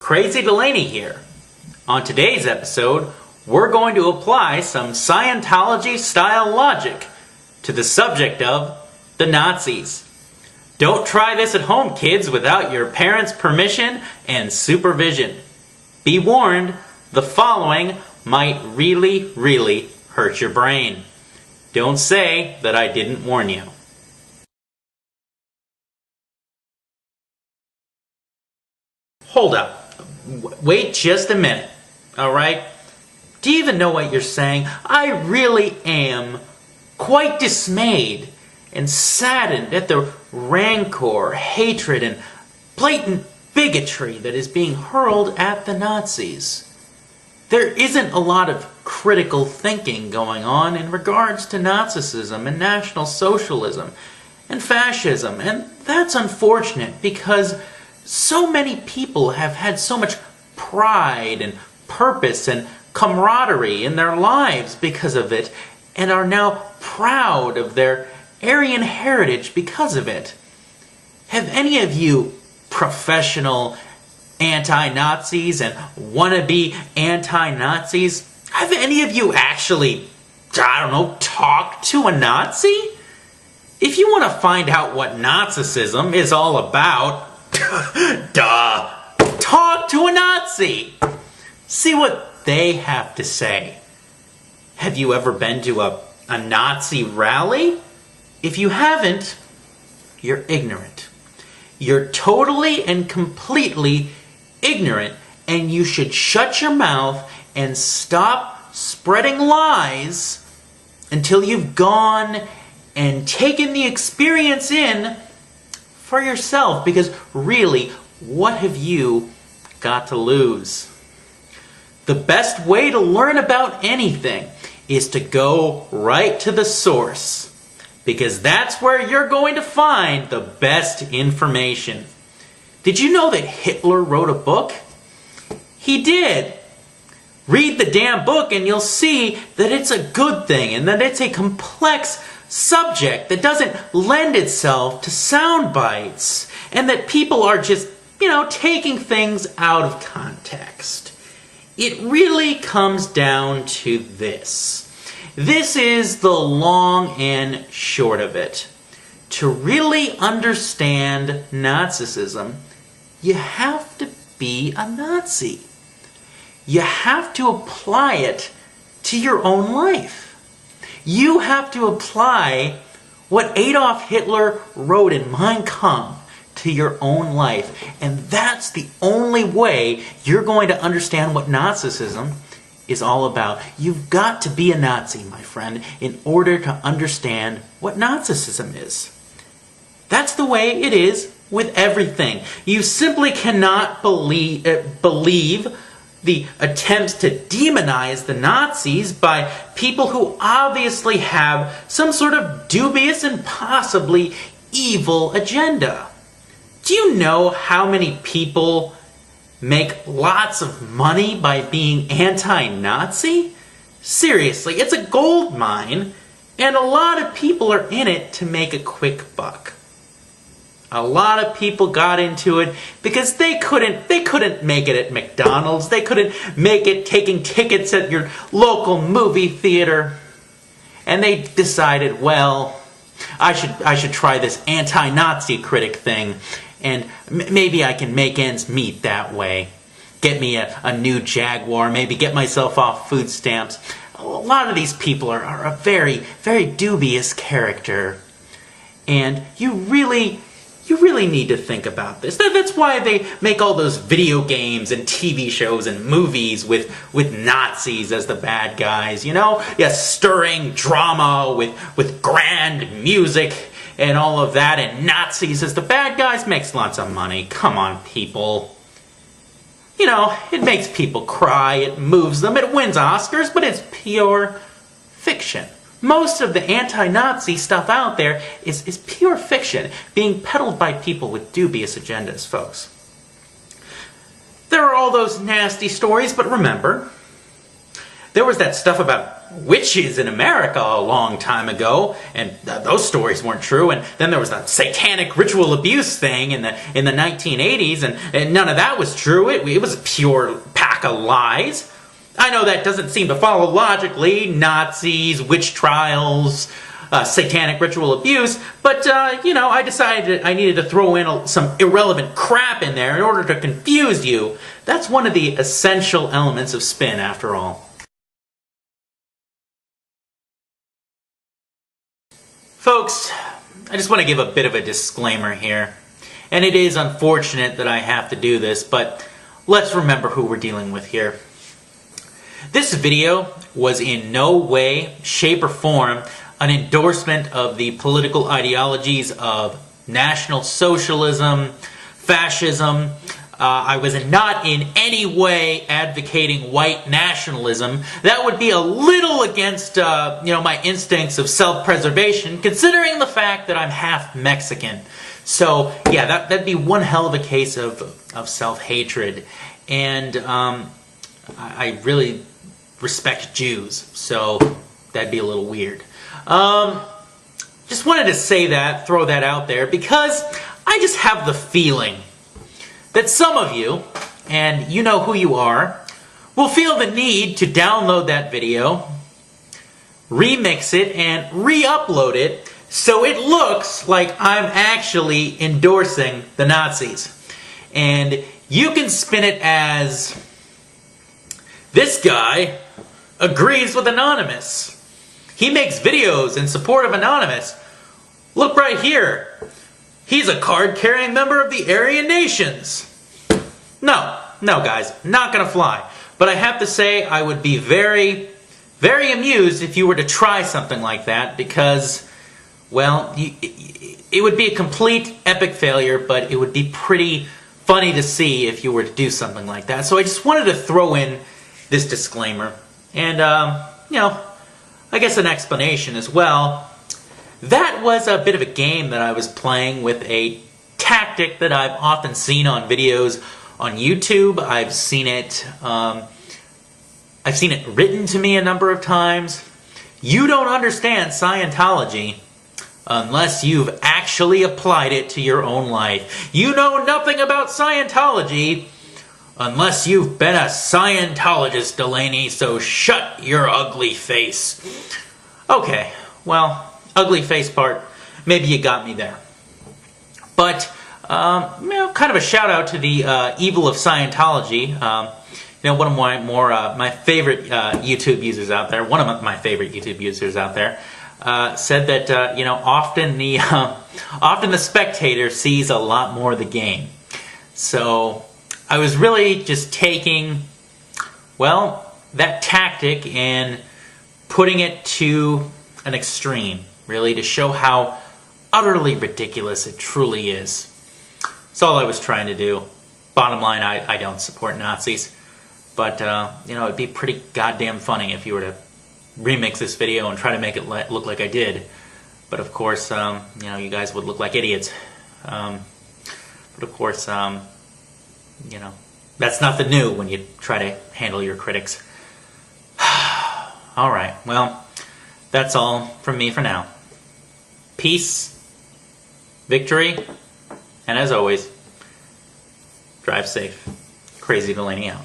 CrazyDelaney here. On today's episode, we're going to apply some Scientology-style logic to the subject of the Nazis. Don't try this at home, kids, without your parents' permission and supervision. Be warned, the following might really, really hurt your brain. Don't say that I didn't warn you. Hold up. Wait just a minute. Alright? Do you even know what you're saying? I really am quite dismayed and saddened at the rancor, hatred, and blatant bigotry that is being hurled at the Nazis. There isn't a lot of critical thinking going on in regards to Nazism and National Socialism and fascism, and that's unfortunate because so many people have had so much pride and purpose and camaraderie in their lives because of it, and are now proud of their Aryan heritage because of it. Have any of you professional anti-Nazis and wannabe anti-Nazis, have any of you actually, talked to a Nazi? If you want to find out what Nazism is all about, talk to a Nazi. See what they have to say. Have you ever been to a Nazi rally? If you haven't, you're ignorant. You're totally and completely ignorant, and you should shut your mouth and stop spreading lies until you've gone and taken the experience in for yourself, because really, what have you got to lose? The best way to learn about anything is to go right to the source, because that's where you're going to find the best information. Did you know that Hitler wrote a book? He did. Read the damn book and you'll see that it's a good thing and that it's a complex subject that doesn't lend itself to sound bites, and that people are just, taking things out of context. It really comes down to this. This is the long and short of it. To really understand Nazism, you have to be a Nazi. You have to apply it to your own life. You have to apply what Adolf Hitler wrote in Mein Kampf to your own life. And that's the only way you're going to understand what Nazism is all about. You've got to be a Nazi, my friend, in order to understand what Nazism is. That's the way it is with everything. You simply cannot believe the attempts to demonize the Nazis by people who obviously have some sort of dubious and possibly evil agenda. Do you know how many people make lots of money by being anti-Nazi? Seriously, it's a gold mine, and a lot of people are in it to make a quick buck. A lot of people got into it because they couldn't make it at McDonald's. They couldn't make it taking tickets at your local movie theater. And they decided, well, I should try this anti-Nazi critic thing, and maybe I can make ends meet that way. Get me a new Jaguar, maybe get myself off food stamps. A lot of these people are a very, very dubious character. And you really need to think about this. That's why they make all those video games and TV shows and movies with Nazis as the bad guys, stirring drama with grand music and all of that, and Nazis as the bad guys makes lots of money. Come on, people. It makes people cry, it moves them, it wins Oscars, but it's pure fiction. Most of the anti-Nazi stuff out there is pure fiction, being peddled by people with dubious agendas, folks. There are all those nasty stories, but remember, there was that stuff about witches in America a long time ago, and those stories weren't true. And then there was the satanic ritual abuse thing in the 1980s, and none of that was true. It was a pure pack of lies. I know that doesn't seem to follow logically. Nazis, witch trials, satanic ritual abuse, but I decided I needed to throw in some irrelevant crap in there in order to confuse you. That's one of the essential elements of spin, after all. Folks, I just want to give a bit of a disclaimer here, and it is unfortunate that I have to do this, but let's remember who we're dealing with here. This video was in no way, shape, or form an endorsement of the political ideologies of National Socialism, fascism. I was not in any way advocating white nationalism. That would be a little against, my instincts of self-preservation, considering the fact that I'm half Mexican. So, yeah, that'd be one hell of a case of self-hatred. And I really respect Jews, so that'd be a little weird. Just wanted to say that, throw that out there, because I just have the feeling that some of you, and you know who you are, will feel the need to download that video, remix it, and re-upload it so it looks like I'm actually endorsing the Nazis. And you can spin it as, this guy agrees with Anonymous. He makes videos in support of Anonymous. Look right here. He's a card-carrying member of the Aryan Nations. No, guys, not gonna fly. But I have to say, I would be very, very amused if you were to try something like that, because, well, it would be a complete epic failure, but it would be pretty funny to see if you were to do something like that. So I just wanted to throw in this disclaimer. And, I guess an explanation as well. That was a bit of a game that I was playing with a tactic that I've often seen on videos on YouTube. I've seen it written to me a number of times. You don't understand Scientology unless you've actually applied it to your own life. You know nothing about Scientology unless you've been a Scientologist, Delaney, so shut your ugly face. Okay, well, ugly face part, maybe you got me there. But, kind of a shout out to the evil of Scientology. One of my favorite YouTube users out there, said that, often the spectator sees a lot more of the game. So I was really just taking, that tactic and putting it to an extreme, really, to show how utterly ridiculous it truly is. That's all I was trying to do. Bottom line, I don't support Nazis. But, it'd be pretty goddamn funny if you were to remix this video and try to make it look like I did. But, of course, you guys would look like idiots. But, of course, that's nothing new when you try to handle your critics. Alright, well, that's all from me for now. Peace, victory, and as always, drive safe. CrazyDelaney out.